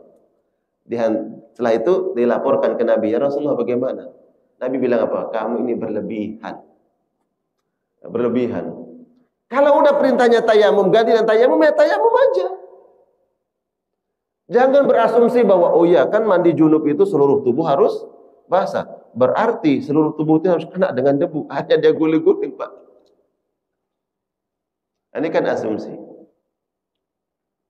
Setelah itu dilaporkan ke Nabi, ya Rasulullah bagaimana? Nabi bilang apa? Kamu ini berlebihan. Berlebihan. Kalau udah perintahnya tayamum, ganti dan tayamum, ya tayamum aja. Jangan berasumsi bahwa oh iya kan mandi junub itu seluruh tubuh harus basah. Berarti seluruh tubuh itu harus kena dengan debu. Hanya dia guling-guling, Pak. Ini kan asumsi.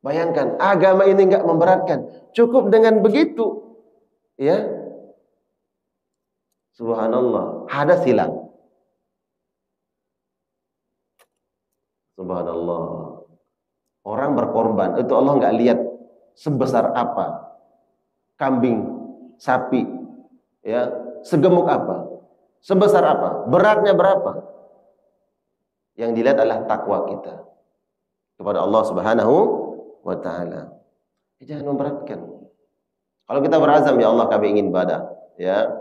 Bayangkan, agama ini enggak memberatkan. Cukup dengan begitu. Ya. Subhanallah, hadas hilang. Subhanallah. Orang berkorban, itu Allah enggak lihat sebesar apa kambing, sapi, ya, segemuk apa, sebesar apa, beratnya berapa. Yang dilihat adalah takwa kita kepada Allah Subhanahu wa taala. Jangan memberatkan. Kalau kita berazam, ya Allah kami ingin ibadah, ya,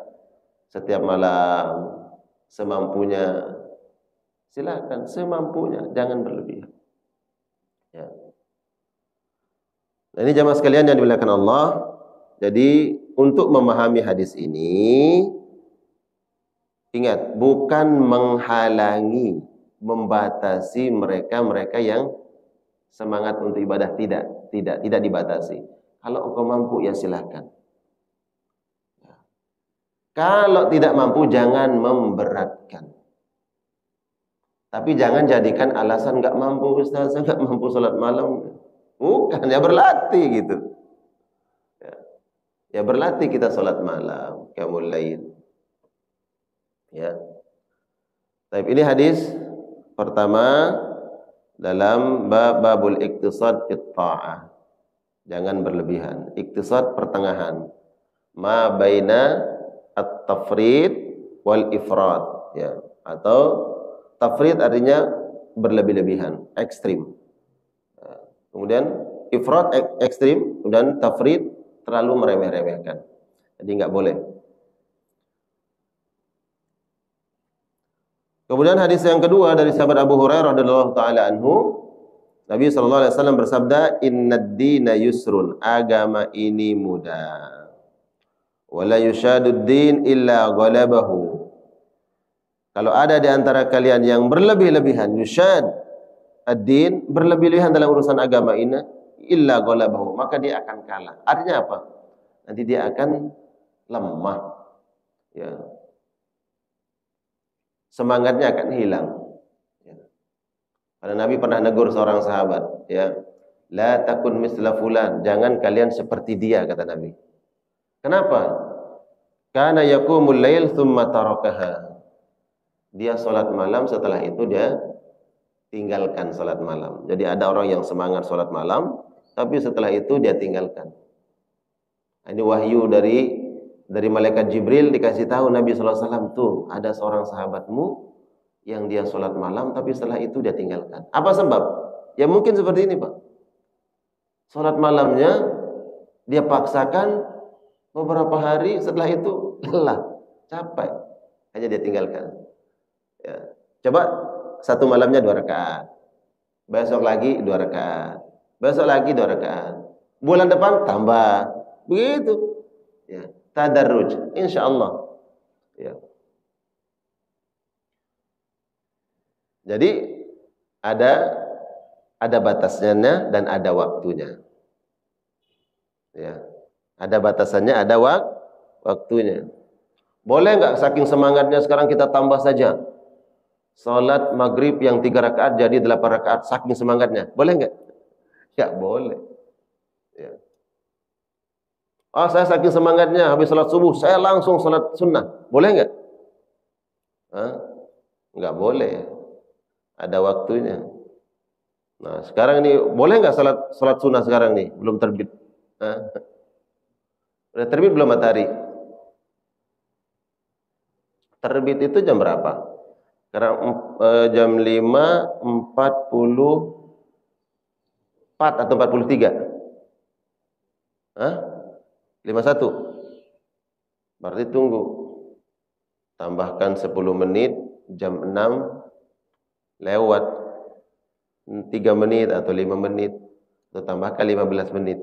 setiap malam semampunya, silakan semampunya, jangan berlebihan. Ya. Nah, ini jamaah sekalian yang dimuliakan Allah. Jadi untuk memahami hadis ini, ingat, bukan menghalangi, membatasi mereka yang semangat untuk ibadah, tidak dibatasi. Kalau engkau mampu ya silakan. Kalau tidak mampu jangan memberatkan. Tapi jangan jadikan alasan enggak mampu Ustaz, enggak mampu salat malam. Bukan, ya berlatih gitu. Ya berlatih kita salat malam, qiyamul lail. Ya. Baik, ini hadis pertama dalam babul iktisad fit ta'ah. Jangan berlebihan. Iktisad pertengahan. Ma baina at-tafrid wal ifrad, ya. Atau tafrid artinya berlebih-lebihan, ekstrim. Kemudian ifrat ekstrim, dan tafrid terlalu meremeh-remehkan. Jadi enggak boleh. Kemudian hadis yang kedua dari sahabat Abu Hurairah radhiyallahu taala anhu, Nabi sallallahu alaihi wasallam bersabda, "Innad dina yusrun." Agama ini mudah. Wala yushadud din illa ghalabahu. Kalau ada di antara kalian yang berlebih-lebihan, yushad ad-din, berlebih-lebihan dalam urusan agama ini, illa ghalabahu, maka dia akan kalah. Artinya apa? Nanti dia akan lemah. Ya. Semangatnya akan hilang. Ya. Karena Nabi pernah negur seorang sahabat, ya, la takun misla fulan, jangan kalian seperti dia, kata Nabi. Kenapa? Kana yaqumul lail thumma tarakaha. Dia salat malam, setelah itu dia tinggalkan salat malam. Jadi ada orang yang semangat salat malam, tapi setelah itu dia tinggalkan. Ini wahyu dari malaikat Jibril, dikasih tahu Nabi sallallahu alaihi wasallam, tuh ada seorang sahabatmu yang dia salat malam tapi setelah itu dia tinggalkan. Apa sebab? Ya mungkin seperti ini, Pak. Salat malamnya dia paksakan beberapa hari, setelah itu lelah, capek, hanya dia tinggalkan. Ya. Coba satu malamnya 2 rakaat, besok lagi 2 rakaat, besok lagi 2 rakaat, bulan depan tambah, begitu. Ya. Tadarruj, insyaallah. Ya. Jadi ada batasnya dan ada waktunya. Ya. Ada batasannya, ada waktunya. Boleh enggak saking semangatnya sekarang kita tambah saja? Salat maghrib yang 3 rakaat jadi 8 rakaat, saking semangatnya. Boleh enggak? Ya boleh. Ya. Oh, saya saking semangatnya habis salat subuh saya langsung salat sunnah. Boleh enggak? Enggak boleh. Ada waktunya. Nah, sekarang ini boleh enggak salat sunnah sekarang nih? Belum terbit. Udah terbit belum matahari? Terbit itu jam berapa? Sekarang jam 5.44 atau 43? 51? Berarti tunggu. Tambahkan 10 menit, jam 6 lewat 3 menit atau 5 menit. Atau tambahkan 15 menit.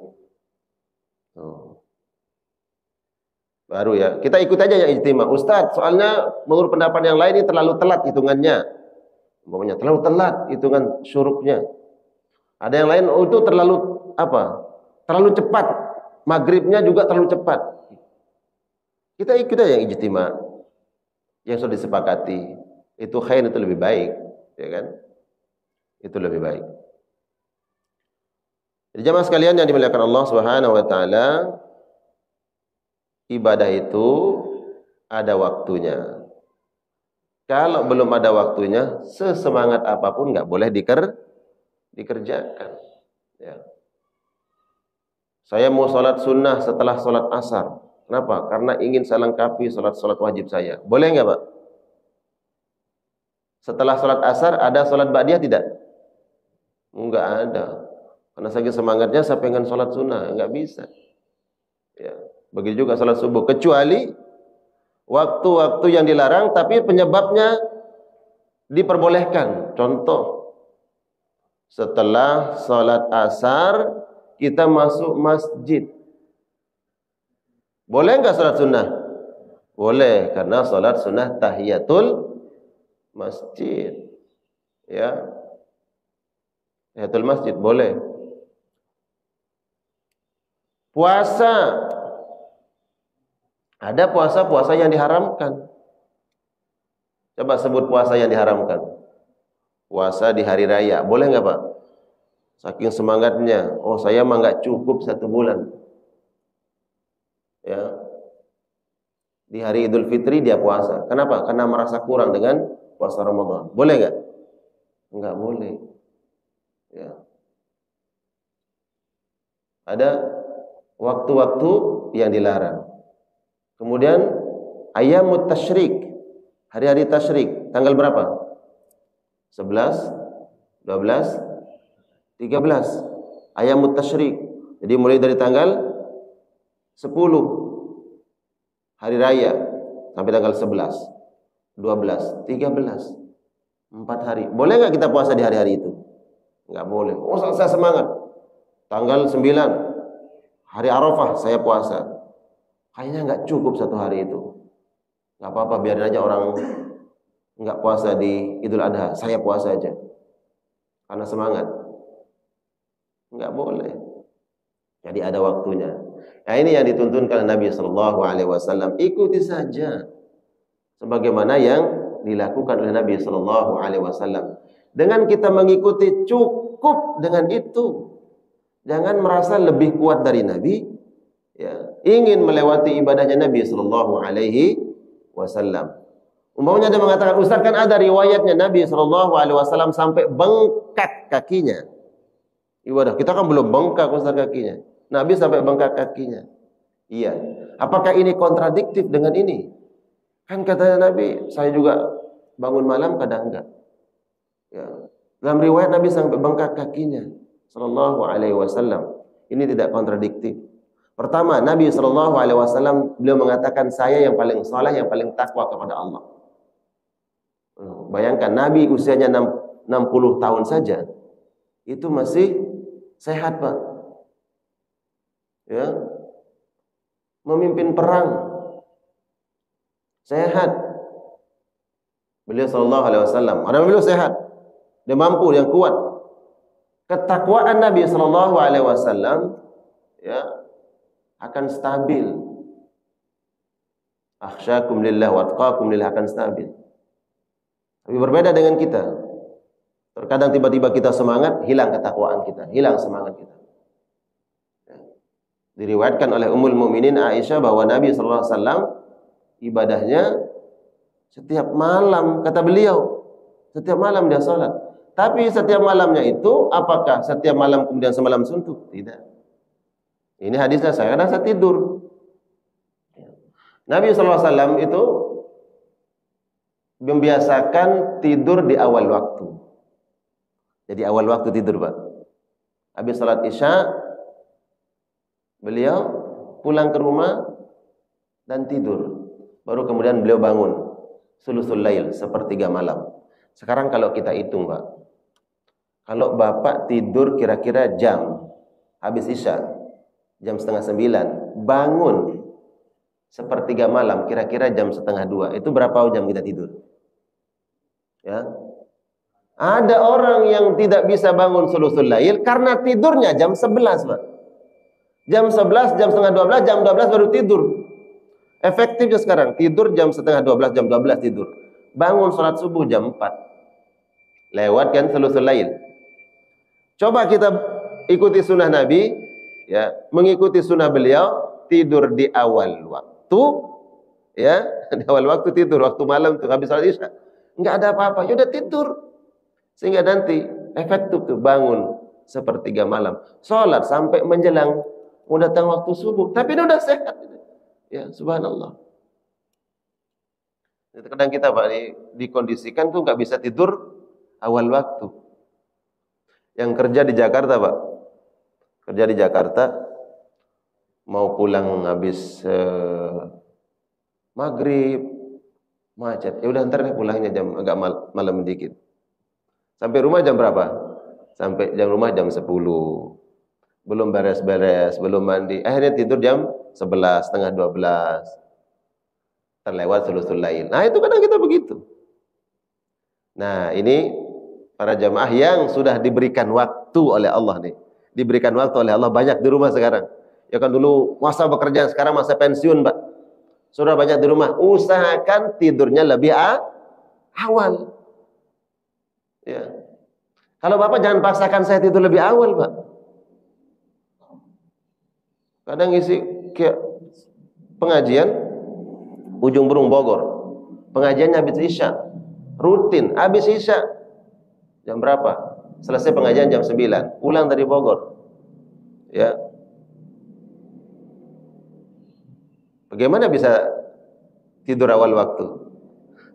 Baru ya. Kita ikut aja yang ijtima. Ustaz, soalnya menurut pendapat yang lain ini terlalu telat hitungannya. Umpamanya terlalu telat hitungan syuruknya. Ada yang lain, oh itu terlalu apa? Terlalu cepat. Maghribnya juga terlalu cepat. Kita ikut aja yang ijtima, yang sudah disepakati. Itu khair, itu lebih baik, ya kan? Itu lebih baik. Jadi jamaah sekalian yang dimuliakan Allah Subhanahu wa taala, ibadah itu ada waktunya. Kalau belum ada waktunya, sesemangat apapun nggak boleh dikerjakan. Ya. Saya mau sholat sunnah setelah sholat asar. Kenapa? Karena ingin saya lengkapi sholat wajib saya. Boleh nggak, Pak? Setelah sholat asar ada sholat ba'diyah tidak? Enggak ada. Karena saking semangatnya saya pengen sholat sunnah, enggak bisa. Ya. Begitu juga sholat subuh. Kecuali waktu-waktu yang dilarang tapi penyebabnya diperbolehkan. Contoh, setelah sholat asar kita masuk masjid. Boleh enggak sholat sunnah? Boleh, karena sholat sunnah tahiyatul masjid. Ya, tahiyatul masjid boleh. Puasa, ada puasa-puasa yang diharamkan. Coba sebut puasa yang diharamkan. Puasa di hari raya, boleh nggak Pak? Saking semangatnya, oh saya mah nggak cukup 1 bulan. Ya, di hari Idul Fitri dia puasa. Kenapa? Karena merasa kurang dengan puasa Ramadan. Boleh nggak? Nggak boleh. Ya. Ada waktu-waktu yang dilarang. Kemudian ayyamut tasyrik, hari-hari tasyrik, tanggal berapa? 11, 12, 13. Ayyamut tasyrik. Jadi mulai dari tanggal 10 hari raya sampai tanggal 11, 12, 13, 4 hari. Boleh nggak kita puasa di hari-hari itu? Nggak boleh. Oh, saya semangat. Tanggal 9 hari Arafah saya puasa. Kayaknya nggak cukup 1 hari itu. Nggak apa-apa, biarin aja orang nggak puasa di Idul Adha, saya puasa aja. Karena semangat. Nggak boleh. Jadi ada waktunya. Nah ini yang dituntunkan Nabi Shallallahu Alaihi Wasallam. Ikuti saja, sebagaimana yang dilakukan oleh Nabi Shallallahu Alaihi Wasallam. Dengan kita mengikuti cukup dengan itu. Jangan merasa lebih kuat dari Nabi, ya, ingin melewati ibadahnya Nabi Sallallahu Alaihi Wasallam. Umpamanya ada mengatakan, Ustaz kan ada riwayatnya Nabi Sallallahu Alaihi Wasallam sampai bengkak kakinya. Ibadah kita kan belum bengkak Ustaz kakinya. Nabi sampai bengkak kakinya. Iya. Apakah ini kontradiktif dengan ini? Kan katanya Nabi, saya juga bangun malam kadang enggak. Ya. Dalam riwayat Nabi sampai bengkak kakinya. Sallallahu Alaihi Wasallam. Ini tidak kontradiktif. Pertama, Nabi Sallallahu Alaihi Wasallam beliau mengatakan saya yang paling saleh, yang paling takwa kepada Allah. Bayangkan Nabi usianya 60 tahun saja, itu masih sehat Pak. Ya, memimpin perang, sehat. Beliau Sallallahu Alaihi Wasallam. Karena beliau sehat, dia mampu, yang kuat. Ketakwaan Nabi Sallallahu Alaihi Wasallam ya akan stabil. Akhsyakum lillah wa atqakum lillah akan stabil. Tapi berbeda dengan kita. Terkadang tiba-tiba kita semangat, hilang ketakwaan kita, hilang semangat kita. Ya. Diriwayatkan oleh Ummul Mukminin Aisyah bahwa Nabi Sallallahu Alaihi Wasallam ibadahnya setiap malam, kata beliau, setiap malam dia sholat. Tapi setiap malamnya itu, apakah setiap malam kemudian semalam suntuk? Tidak. Ini hadisnya saya, karena saya tidur. Nabi SAW itu membiasakan tidur di awal waktu. Jadi awal waktu tidur Pak. Habis salat Isya, beliau pulang ke rumah dan tidur. Baru kemudian beliau bangun. Sulusul lail, sepertiga malam. Sekarang kalau kita hitung Pak, kalau Bapak tidur kira-kira jam habis Isya, jam 8:30, bangun sepertiga malam, kira-kira jam 1:30, itu berapa jam kita tidur? Ya, Ada orang yang tidak bisa bangun sulusul lail karena tidurnya jam 11, Pak. Jam 11, jam setengah 12, jam 12 baru tidur. Efektifnya sekarang tidur jam setengah 12, jam 12 tidur. Bangun sholat subuh jam 4. Lewat kan sulusul lail. Coba kita ikuti sunnah Nabi, ya, mengikuti sunnah beliau, tidur di awal waktu, ya, di awal waktu tidur, waktu malam tuh habis sholat isya, nggak ada apa-apa, ya udah tidur, sehingga nanti efektif tuh bangun sepertiga malam, sholat sampai menjelang mau datang waktu subuh, tapi ini udah sehat, ya, subhanallah. Kadang kita Pak dikondisikan tuh nggak bisa tidur awal waktu. Yang kerja di Jakarta, Pak, kerja di Jakarta, mau pulang habis maghrib, macet, ya udah ntar deh pulangnya jam agak malam dikit. Sampai rumah jam berapa? Sampai rumah jam 10. Belum beres-beres, belum mandi, akhirnya tidur jam 11, setengah 12. Terlewat sulusul lail. Nah, itu kadang kita begitu. Nah, ini para jamaah yang sudah diberikan waktu oleh Allah nih. Diberikan waktu oleh Allah banyak di rumah sekarang. Ya kan dulu masa bekerja, sekarang masa pensiun, Pak. Sudah banyak di rumah. Usahakan tidurnya lebih awal. Ya. Kalau Bapak jangan paksakan saya tidur lebih awal, Pak. Kadang isi kayak pengajian Ujung Berung Bogor. Pengajiannya habis isya. Rutin habis isya. Jam berapa? Selesai pengajian jam 9. Pulang dari Bogor. Ya. Bagaimana bisa tidur awal waktu?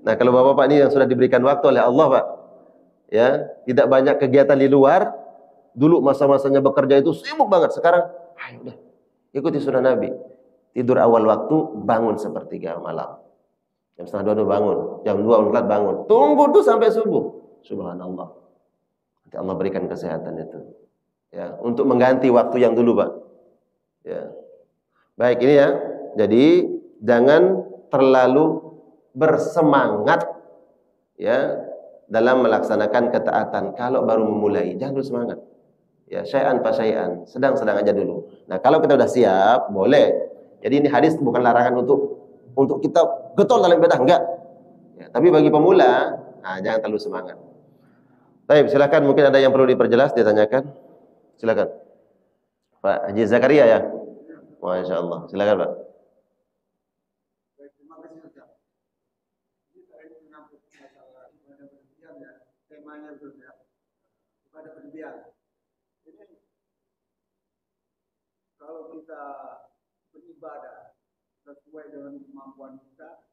Nah, kalau Bapak-bapak ini yang sudah diberikan waktu oleh Allah, Pak, ya, tidak banyak kegiatan di luar. Dulu masa-masanya bekerja itu sibuk banget. Sekarang, ayo udah, ikuti sunnah Nabi. Tidur awal waktu, bangun sepertiga malam. Jam setengah 2 bangun, jam 2 telat bangun. Tunggu tuh sampai subuh. Subhanallah. Nanti Allah berikan kesehatan itu. Ya, untuk mengganti waktu yang dulu, Pak. Ya. Baik, ini ya. Jadi jangan terlalu bersemangat, ya, dalam melaksanakan ketaatan. Kalau baru memulai, jangan dulu semangat. Ya, syai'an fa syai'an, sedang-sedang aja dulu. Nah, kalau kita udah siap, boleh. Jadi ini hadis bukan larangan untuk kita getol dalam ibadah, enggak. Ya, tapi bagi pemula, nah, jangan terlalu semangat. Baik, silakan, mungkin ada yang perlu diperjelas, ditanyakan. Silakan. Pak Haji Zakaria ya. Masya Allah. Silakan, Pak. Terima kasih, Ustaz. Ini saya menyambut masalah ibadah berlebihan ya. Temanya itu ya. Ibadah berlebihan. Ini kalau kita beribadah sesuai dengan kemampuan kita,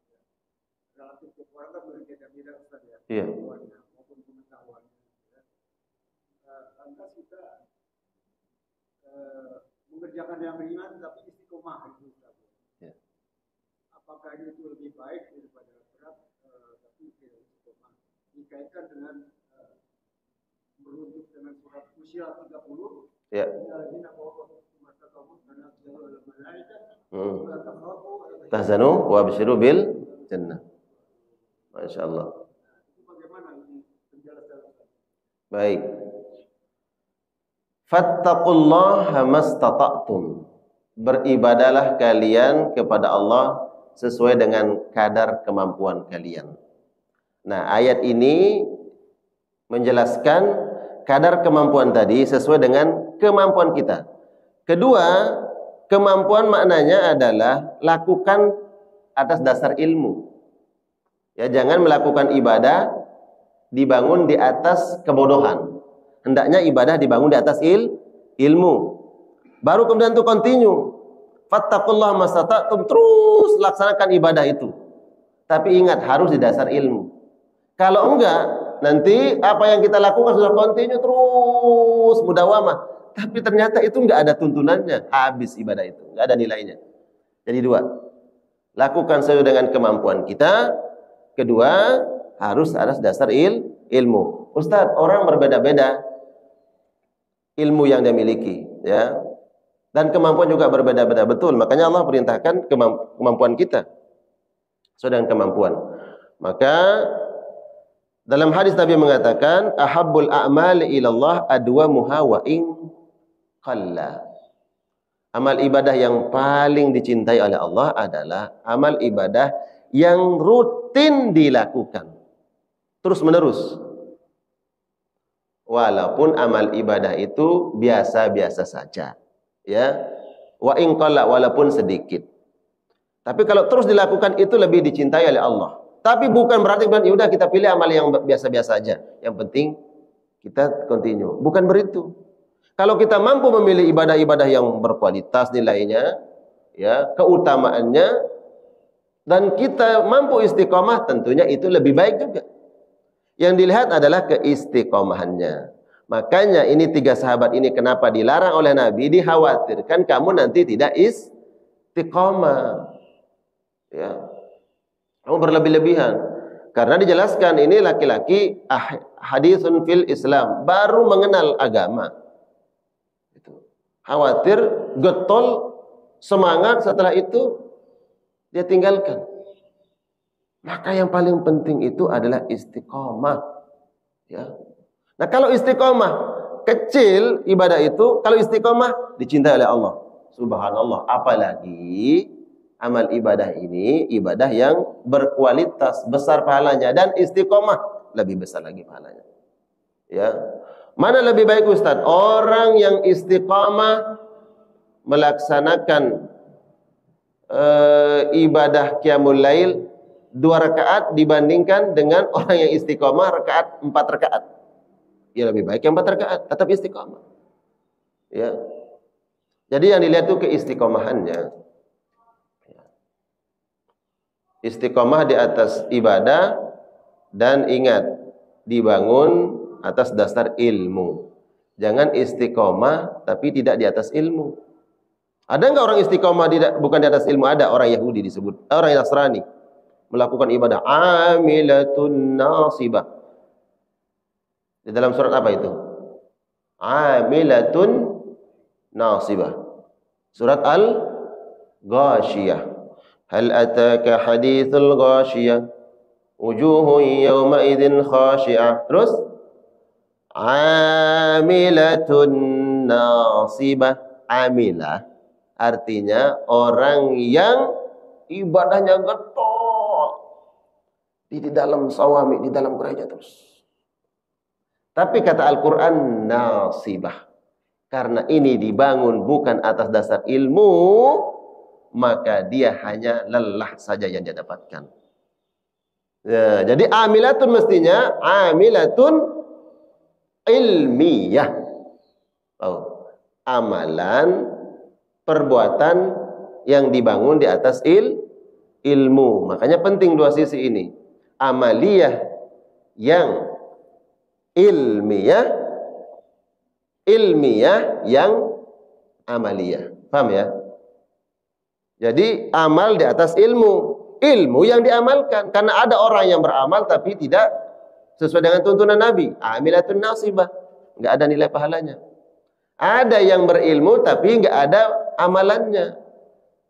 relatif ke orang kan berbeda-beda, Ustaz ya. Iya. Maupun pengetahuannya. Lantas kita mengerjakan yang ringan tapi istiqomah itu, Ustaz. Ya. Apakah itu lebih baik daripada berat tapi tidak istiqomah? Dikaitkan dengan merujuk dengan surat Usia 30. Ya. Tahzanu wa abshiru bil jannah. Masya Allah. Baik. Fattaqullaha mastata'tum. Beribadalah kalian kepada Allah sesuai dengan kadar kemampuan kalian. Nah, ayat ini menjelaskan kadar kemampuan tadi sesuai dengan kemampuan kita. Kedua, kemampuan maknanya adalah lakukan atas dasar ilmu. Ya, jangan melakukan ibadah dibangun di atas kebodohan. Hendaknya ibadah dibangun di atas ilmu. Baru kemudian itu continue. Fattaqullaha mastata'tum, terus laksanakan ibadah itu. Tapi ingat harus di dasar ilmu. Kalau enggak, nanti apa yang kita lakukan sudah continue terus mudawamah, tapi ternyata itu enggak ada tuntunannya, habis ibadah itu, enggak ada nilainya. Jadi dua, lakukan sesuai dengan kemampuan kita. Kedua, harus atas dasar ilmu. Ustaz, orang berbeda-beda ilmu yang dia miliki, ya, dan kemampuan juga berbeda-beda, betul. Makanya Allah perintahkan kemampuan kita sesuai dengan kemampuan. Maka Dalam hadis Nabi mengatakan, ahabbul a'mali ilallah adwamuha wa in qalla. Amal ibadah yang paling dicintai oleh Allah adalah amal ibadah yang rutin dilakukan terus menerus. Walaupun amal ibadah itu biasa-biasa saja, ya. Wa in qalla, walaupun sedikit. Tapi kalau terus dilakukan itu lebih dicintai oleh Allah. Tapi bukan berarti ya udah kita pilih amal yang biasa-biasa saja. Yang penting kita continue. Bukan begitu. Kalau kita mampu memilih ibadah-ibadah yang berkualitas nilainya, ya, keutamaannya, dan kita mampu istiqomah, tentunya itu lebih baik juga. Yang dilihat adalah keistiqomahannya. Makanya ini 3 sahabat ini kenapa dilarang oleh Nabi, dikhawatirkan kamu nanti tidak istiqomah. Ya. Kamu berlebih-lebihan. Karena dijelaskan ini laki-laki hadisun fil Islam, baru mengenal agama. Khawatir, getol, semangat, setelah itu dia tinggalkan. Maka yang paling penting itu adalah istiqomah. Ya. Nah, kalau istiqomah kecil ibadah itu, kalau istiqomah dicintai oleh Allah. Subhanallah, apalagi amal ibadah ini ibadah yang berkualitas, besar pahalanya, dan istiqomah lebih besar lagi pahalanya. Ya. Mana lebih baik Ustaz? Orang yang istiqamah melaksanakan ibadah qiyamul lail 2 rakaat dibandingkan dengan orang yang istiqamah 4 rakaat. Ya lebih baik yang 4 rakaat, tetap istiqamah. Ya. Jadi yang dilihat itu keistiqomahannya. Istiqamah di atas ibadah, dan ingat, dibangun atas dasar ilmu. Jangan istiqomah tapi tidak di atas ilmu. Ada enggak orang istiqomah bukan di atas ilmu? Ada. Orang Yahudi disebut, orang Nasrani melakukan ibadah amilatun nasibah. Di dalam surat apa itu? Amilatun nasibah. Surat Al-Ghashiyah. Hal ataka hadithul ghashiyah wujuhun yawma idzin khashi'ah. Terus amilatun nasibah. Amilah artinya orang yang ibadahnya getol di dalam sawami, di dalam gereja terus. Tapi kata Al-Quran nasibah, karena ini dibangun bukan atas dasar ilmu, maka dia hanya lelah saja yang dia dapatkan. Ya, jadi amilatun mestinya amilatun ilmiyah. Oh, amalan, perbuatan yang dibangun di atas ilmu. Makanya penting 2 sisi ini. Amaliyah yang ilmiyah, ilmiyah yang amaliyah. Paham ya? Jadi amal di atas ilmu, ilmu yang diamalkan. Karena ada orang yang beramal tapi tidak sesuai dengan tuntunan Nabi, amilatun nasibah, enggak ada nilai pahalanya. Ada yang berilmu tapi enggak ada amalannya.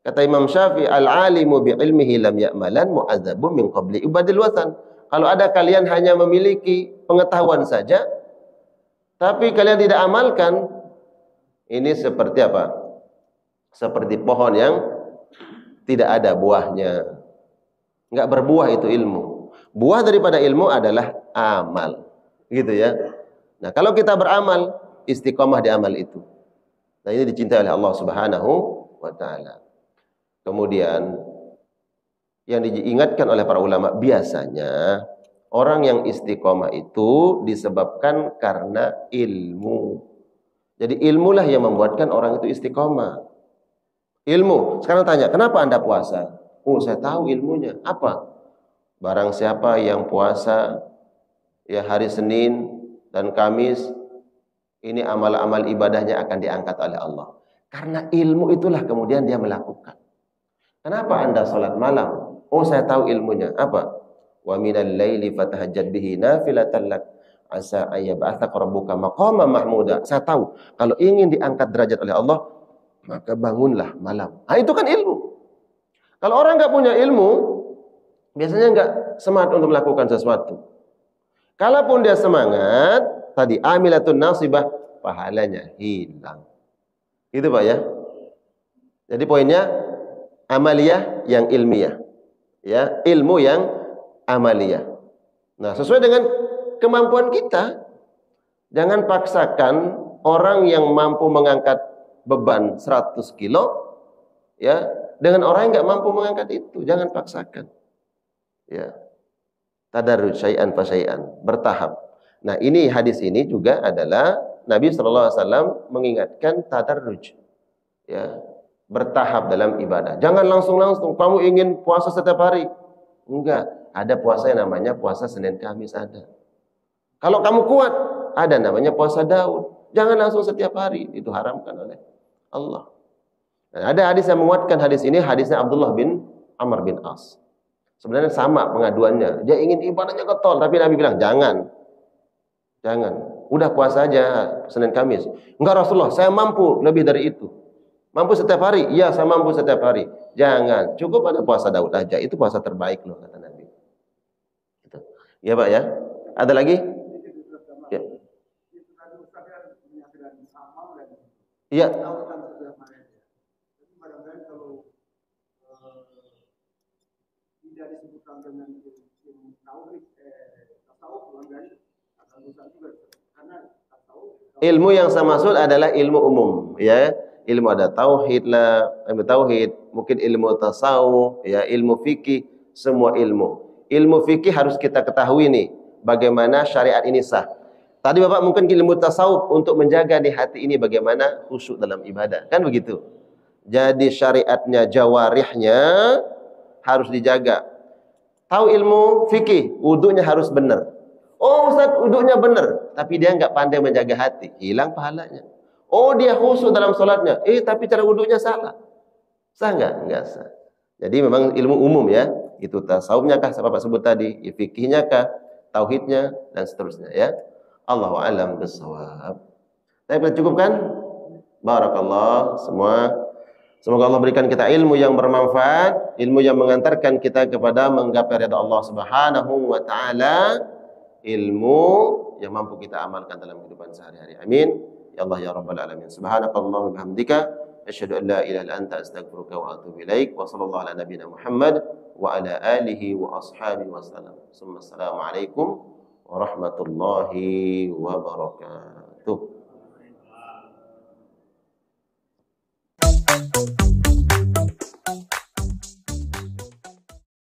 Kata Imam Syafi'i, al-alimu bi'ilmihi lam ya'malan mu'adzabun min qabli ibadil watan. Kalau ada kalian hanya memiliki pengetahuan saja tapi kalian tidak amalkan, ini seperti apa? Seperti pohon yang tidak ada buahnya. Enggak berbuah itu ilmu. Buah daripada ilmu adalah amal. Gitu ya. Nah, kalau kita beramal, istiqomah di amal itu. Nah, ini dicintai oleh Allah Subhanahu wa taala. Kemudian yang diingatkan oleh para ulama, biasanya orang yang istiqomah itu disebabkan karena ilmu. Jadi ilmulah yang membuatkan orang itu istiqomah. Ilmu. Sekarang tanya, kenapa Anda puasa? Oh, saya tahu ilmunya. Apa? Barang siapa yang puasa ya hari Senin dan Kamis, ini amal-amal ibadahnya akan diangkat oleh Allah. Karena ilmu itulah kemudian dia melakukan. Kenapa Anda sholat malam? Oh, saya tahu ilmunya. Apa? Wa minal laili fatahajjad bihi nafilatan lak asa ayyab'atsaka rabbuka maqaman mahmuda. Saya tahu kalau ingin diangkat derajat oleh Allah, maka bangunlah malam. Nah, itu kan ilmu. Kalau orang nggak punya ilmu, biasanya nggak semangat untuk melakukan sesuatu. Kalaupun dia semangat, tadi amilatun nasibah, pahalanya hilang. Gitu Pak ya. Jadi poinnya amaliyah yang ilmiah. Ya, ilmu yang amaliyah. Nah, sesuai dengan kemampuan kita. Jangan paksakan orang yang mampu mengangkat beban 100 kilo ya dengan orang yang nggak mampu mengangkat itu. Jangan paksakan. Ya. Tadarruj syai'an fa syai'an, bertahap. Nah, ini hadis ini juga adalah Nabi sallallahu alaihi wasallam mengingatkan tadarruj. Ya, bertahap dalam ibadah. Jangan langsung-langsung kamu ingin puasa setiap hari. Enggak, ada puasa yang namanya puasa Senin Kamis ada. Kalau kamu kuat, ada namanya puasa Daud. Jangan langsung setiap hari, itu haramkan oleh Allah. Nah, ada hadis yang menguatkan hadis ini, hadisnya Abdullah bin Amr bin As. Sebenarnya sama pengaduannya. Dia ingin ibadahnya getol, tapi Nabi bilang, jangan. Jangan. Udah puasa aja Senin Kamis. Enggak Rasulullah, saya mampu lebih dari itu. Mampu setiap hari? Iya, saya mampu setiap hari. Jangan. Cukup ada puasa Daud aja. Itu puasa terbaik loh, kata Nabi. Gitu. Ya Pak ya. Ada lagi? Ya. Iya. Ilmu yang saya maksud adalah ilmu umum, ya. Ilmu ada tauhid lah, ilmu tauhid, mungkin ilmu tasawuf, ya, ilmu fikih, semua ilmu. Ilmu fikih harus kita ketahui nih, bagaimana syariat ini sah. Tadi Bapak mungkin ilmu tasawuf untuk menjaga di hati ini bagaimana khusyuk dalam ibadah, kan begitu. Jadi syariatnya, jawarihnya harus dijaga. Tahu ilmu fikih, wudunya harus benar. Oh Ustaz, wudunya benar, tapi dia nggak pandai menjaga hati, hilang pahalanya. Oh dia khusyuk dalam sholatnya, tapi cara wudunya salah. Sah nggak? Nggak sah. Jadi memang ilmu umum ya, itu tasawufnya kah, Bapak sebut tadi, fikihnya kah, tauhidnya dan seterusnya ya. Allahu a'lam bishawab. Saya bisa cukupkan? Barakallah semua. Semoga Allah berikan kita ilmu yang bermanfaat, ilmu yang mengantarkan kita kepada menggapai ridha Allah Subhanahu wa taala, ilmu yang mampu kita amalkan dalam kehidupan sehari-hari. Amin. Ya Allah ya rabbal alamin. Subhanakallahumma wa bihamdika asyhadu an la ilaha illa anta astaghfiruka wa atubu ilaik. Wa sallallahu ala nabiyyina Muhammad wa ala alihi wa ashabihi wasallam. Assalamualaikum warahmatullahi wabarakatuh.